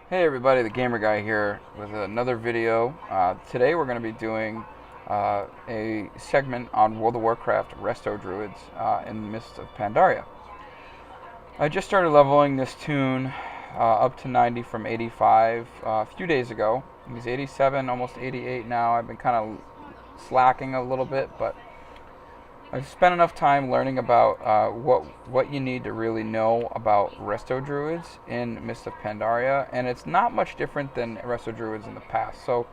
Hey everybody, the Gamer Guy here with another video. Today we're going to be doing a segment on World of Warcraft Resto Druids in the midst of Pandaria. I just started leveling this toon up to 90 from 85 a few days ago. He's 87, almost 88 now. I've been kind of slacking a little bit, but I've spent enough time learning about what you need to really know about Resto Druids in Mist of Pandaria, and it's not much different than Resto Druids in the past. So,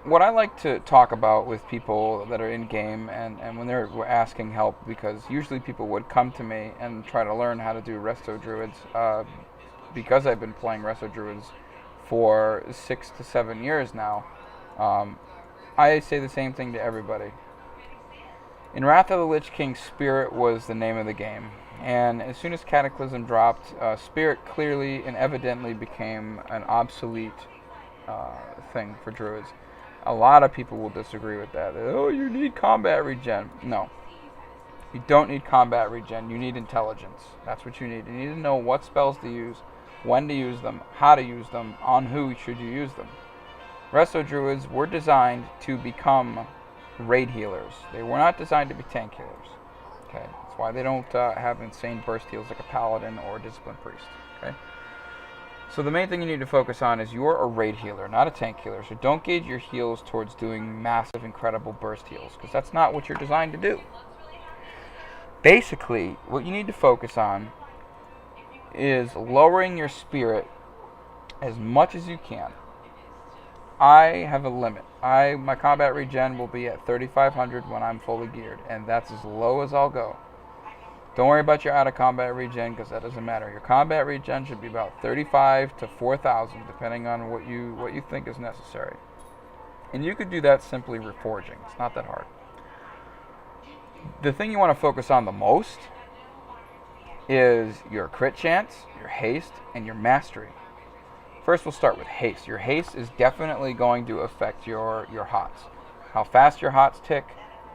what I like to talk about with people that are in game and when they're asking help, because usually people would come to me and try to learn how to do Resto Druids, because I've been playing Resto Druids for 6 to 7 years now. I say the same thing to everybody. In Wrath of the Lich King, Spirit was the name of the game, and as soon as Cataclysm dropped, Spirit clearly and evidently became an obsolete thing for Druids. A lot of people will disagree with that. Oh, you need combat regen. No. You don't need combat regen. You need intelligence. That's what you need. You need to know what spells to use, when to use them, how to use them, on who should you use them. Resto Druids were designed to become raid healers. They were not designed to be tank healers. Okay, that's why they don't have insane burst heals like a paladin or a discipline priest. Okay, so the main thing you need to focus on is you're a raid healer, not a tank healer. So don't gauge your heals towards doing massive, incredible burst heals, because that's not what you're designed to do. Basically, what you need to focus on is lowering your spirit as much as you can. I have a limit. My combat regen will be at 3,500 when I'm fully geared, and that's as low as I'll go. Don't worry about your out of combat regen, because that doesn't matter. Your combat regen should be about 35 to 4,000, depending on what you think is necessary. And you could do that simply reforging. It's not that hard. The thing you want to focus on the most is your crit chance, your haste, and your mastery. First, we'll start with haste. Your haste is definitely going to affect your hots. How fast your hots tick,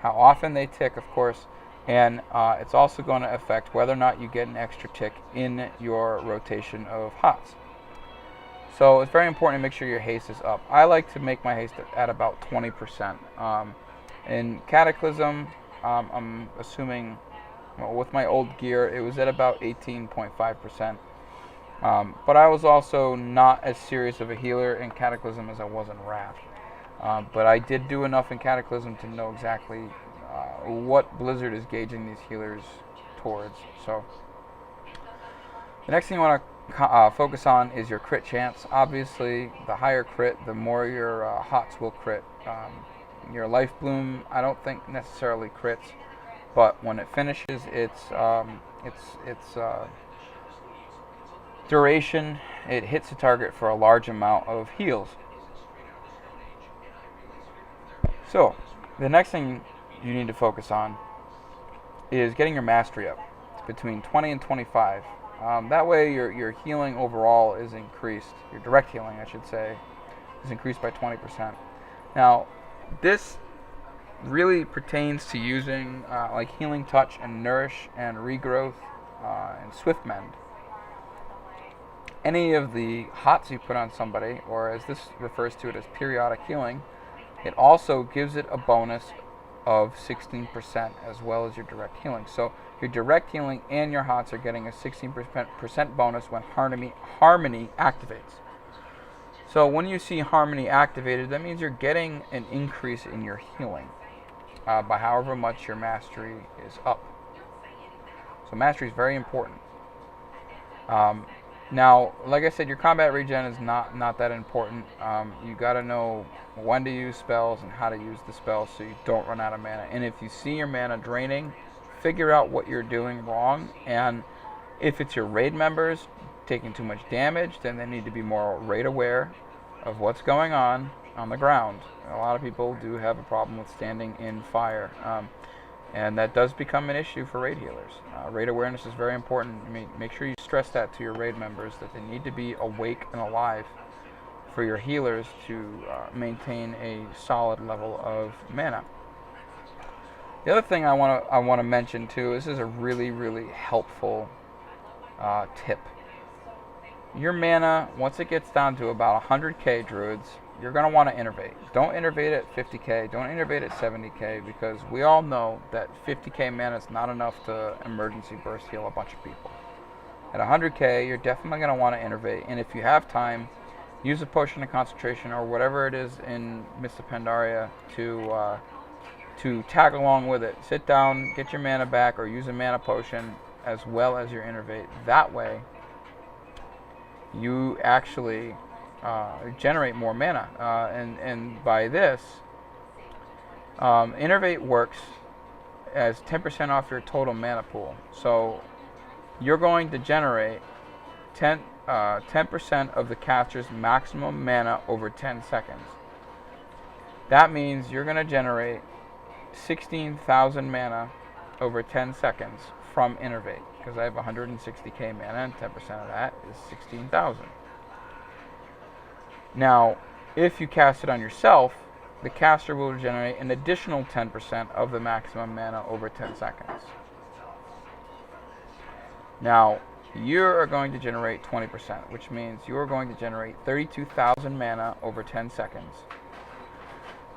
how often they tick, of course, and it's also going to affect whether or not you get an extra tick in your rotation of hots. So it's very important to make sure your haste is up. I like to make my haste at about 20%. In Cataclysm, I'm assuming, well, with my old gear, it was at about 18.5%. But I was also not as serious of a healer in Cataclysm as I was in Wrath. But I did do enough in Cataclysm to know exactly what Blizzard is gauging these healers towards. So the next thing you want to focus on is your crit chance. Obviously, the higher crit, the more your hots will crit. Your Life Bloom, I don't think necessarily crits, but when it finishes its duration, it hits a target for a large amount of heals. So, the next thing you need to focus on is getting your mastery up. It's between 20 and 25. That way your healing overall is increased. Your direct healing, I should say, is increased by 20%. Now, this really pertains to using like Healing Touch and Nourish and Regrowth and Swift Mend. Any of the hots you put on somebody, or as this refers to it as periodic healing, it also gives it a bonus of 16% as well as your direct healing. So your direct healing and your hots are getting a 16% bonus when Harmony activates. So when you see Harmony activated, that means you're getting an increase in your healing by however much your mastery is up. So mastery is very important. Now, like I said, your combat regen is not that important. You got to know when to use spells and how to use the spells so you don't run out of mana. And if you see your mana draining, figure out what you're doing wrong. And if it's your raid members taking too much damage, then they need to be more raid aware of what's going on the ground. A lot of people do have a problem with standing in fire. And that does become an issue for raid healers. Raid awareness is very important. Make sure you stress that to your raid members, that they need to be awake and alive for your healers to maintain a solid level of mana. The other thing I want to mention too, this is a really, really helpful tip. your mana, once it gets down to about 100k druids, you're going to want to innervate. Don't innervate at 50k, don't innervate at 70k, because we all know that 50k mana is not enough to emergency burst heal a bunch of people. At 100k, you're definitely going to want to innervate, and if you have time, use a potion of concentration or whatever it is in Mist of Pandaria to tag along with it. Sit down, get your mana back, or use a mana potion as well as your innervate. That way, you actually generate more mana. And by this, innervate works as 10% off your total mana pool. So you're going to generate 10% of the caster's maximum mana over 10 seconds. That means you're going to generate 16,000 mana over 10 seconds from innervate, because I have 160k mana and 10% of that is 16,000. Now, if you cast it on yourself, the caster will generate an additional 10% of the maximum mana over 10 seconds. Now, you are going to generate 20%, which means you are going to generate 32,000 mana over 10 seconds.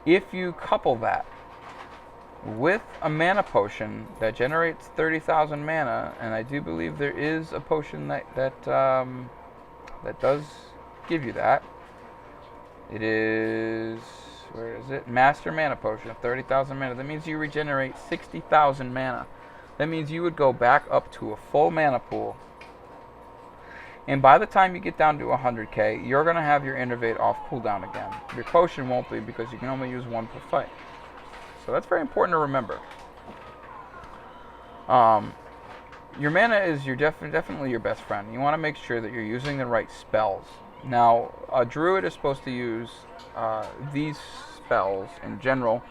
If you couple that with a mana potion that generates 30,000 mana, and I do believe there is a potion that does give you that. It is, where is it? Master Mana Potion of 30,000 mana. That means you regenerate 60,000 mana. That means you would go back up to a full mana pool. And by the time you get down to 100k, you're going to have your innervate off cooldown again. Your potion won't be, because you can only use one per fight. So that's very important to remember. Your mana is definitely your best friend. You want to make sure that you're using the right spells. Now, a druid is supposed to use these spells in general.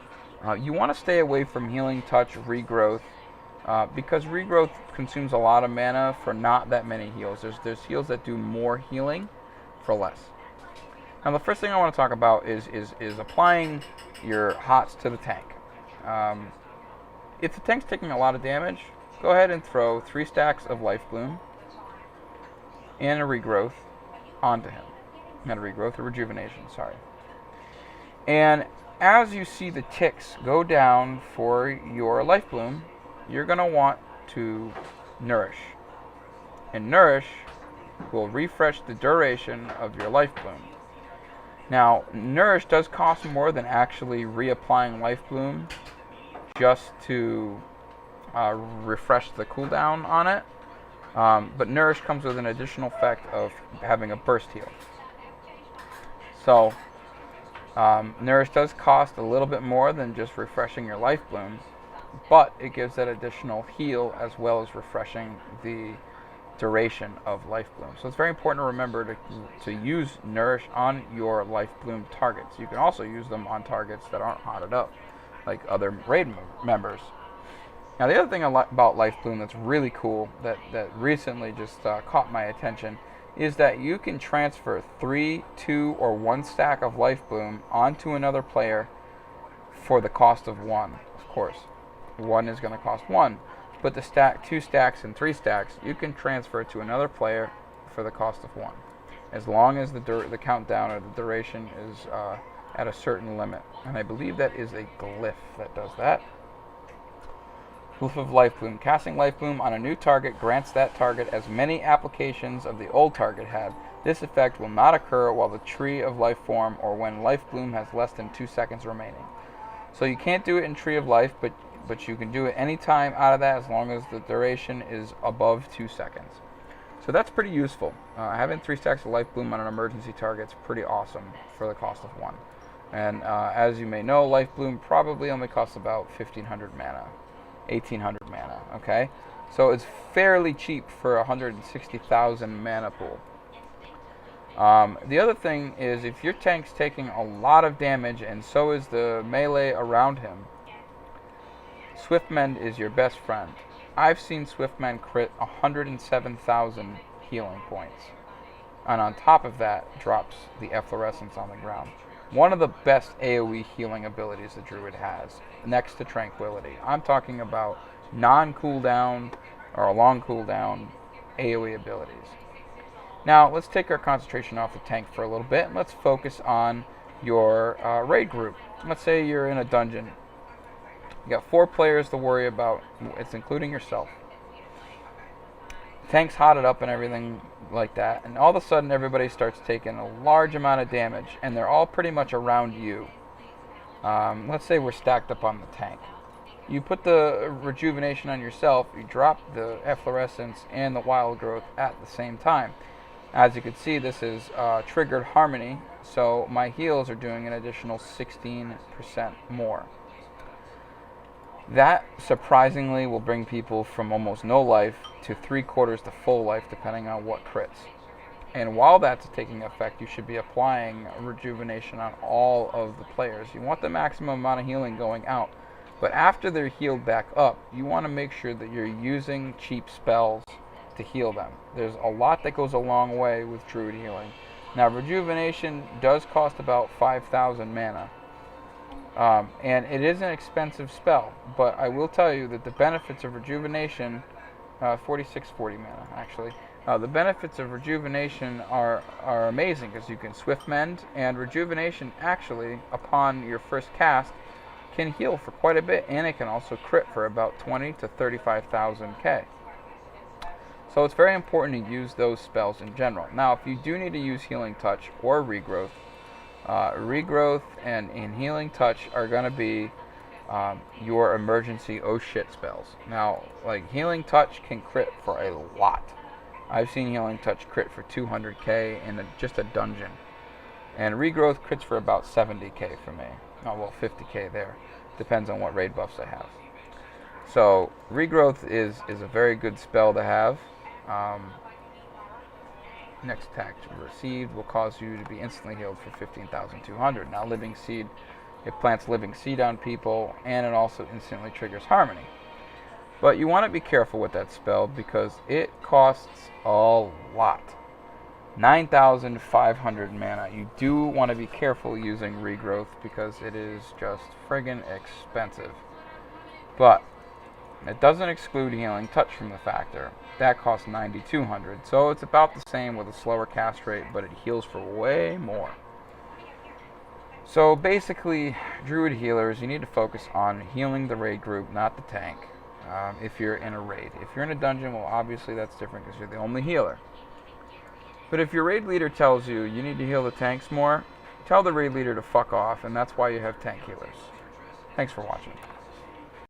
You want to stay away from healing, touch, regrowth, because regrowth consumes a lot of mana for not that many heals. There's heals that do more healing for less. Now, the first thing I want to talk about is applying your hots to the tank. If the tank's taking a lot of damage, go ahead and throw 3 stacks of Life Bloom and a regrowth onto him. Not a regrowth, a rejuvenation, sorry. And as you see the ticks go down for your Life Bloom, you're going to want to nourish. And nourish will refresh the duration of your Life Bloom. Now, nourish does cost more than actually reapplying Life Bloom just to refresh the cooldown on it. But nourish comes with an additional effect of having a burst heal. So, nourish does cost a little bit more than just refreshing your Life Bloom, but it gives that additional heal as well as refreshing the duration of Life Bloom. So it's very important to remember to use nourish on your Life Bloom targets. You can also use them on targets that aren't hotted up, like other raid members. Now, the other thing about Life Bloom that's really cool that recently just caught my attention is that you can transfer 3, 2, or 1 stack of Life Bloom onto another player for the cost of 1. Of course, 1 is going to cost 1, but the 2 stacks and 3 stacks you can transfer to another player for the cost of 1, as long as the countdown or the duration is at a certain limit. And I believe that is a glyph that does that. Glyph of Life Bloom. Casting Life Bloom on a new target grants that target as many applications of the old target had. This effect will not occur while the Tree of Life form or when Life Bloom has less than 2 seconds remaining. So you can't do it in Tree of Life, but you can do it any time out of that as long as the duration is above 2 seconds. So that's pretty useful. Having 3 stacks of Life Bloom on an emergency target is pretty awesome for the cost of 1. And as you may know, Life Bloom probably only costs about 1,500 mana. 1,800 mana, okay? So it's fairly cheap for a 160,000 mana pool. The other thing is, if your tank's taking a lot of damage and so is the melee around him, Swiftmend is your best friend. I've seen Swiftmend crit 107,000 healing points. And on top of that, drops the efflorescence on the ground. One of the best AoE healing abilities the Druid has, next to Tranquility. I'm talking about non-cooldown or long cooldown AoE abilities. Now, let's take our concentration off the tank for a little bit, and let's focus on your raid group. Let's say you're in a dungeon. You got 4 players to worry about. It's including yourself. Tank's hotted up and everything like that, and all of a sudden everybody starts taking a large amount of damage, and they're all pretty much around you. Let's say we're stacked up on the tank. You put the rejuvenation on yourself, you drop the efflorescence and the wild growth at the same time. As you can see, this is triggered harmony, so my heals are doing an additional 16% more. That surprisingly will bring people from almost no life to 3/4 to full life, depending on what crits. And while that's taking effect, you should be applying rejuvenation on all of the players. You want the maximum amount of healing going out, but after they're healed back up, you want to make sure that you're using cheap spells to heal them. There's a lot that goes a long way with druid healing. Now, rejuvenation does cost about 5,000 mana. And it is an expensive spell, but I will tell you that the benefits of rejuvenation, 4640 mana actually, the benefits of rejuvenation are amazing, because you can swift mend, and rejuvenation actually, upon your first cast, can heal for quite a bit, and it can also crit for about 20 to 35,000 K. So it's very important to use those spells in general. Now, if you do need to use Healing Touch or Regrowth, Regrowth and Healing Touch are going to be your emergency oh shit spells. Now, like, Healing Touch can crit for a lot. I've seen Healing Touch crit for 200k in just a dungeon. And Regrowth crits for about 70k for me. Oh, well, 50k there. Depends on what raid buffs I have. So, Regrowth is a very good spell to have. Next attack received will cause you to be instantly healed for 15,200. Now, Living Seed, it plants Living Seed on people, and it also instantly triggers Harmony. But you want to be careful with that spell, because it costs a lot. 9,500 mana. You do want to be careful using Regrowth, because it is just friggin' expensive. But it doesn't exclude Healing Touch from the factor. That costs 9,200, so it's about the same with a slower cast rate, but it heals for way more. So basically, Druid healers, you need to focus on healing the raid group, not the tank, if you're in a raid. If you're in a dungeon, well, obviously that's different, because you're the only healer. But if your raid leader tells you you need to heal the tanks more, tell the raid leader to fuck off, and that's why you have tank healers. Thanks for watching.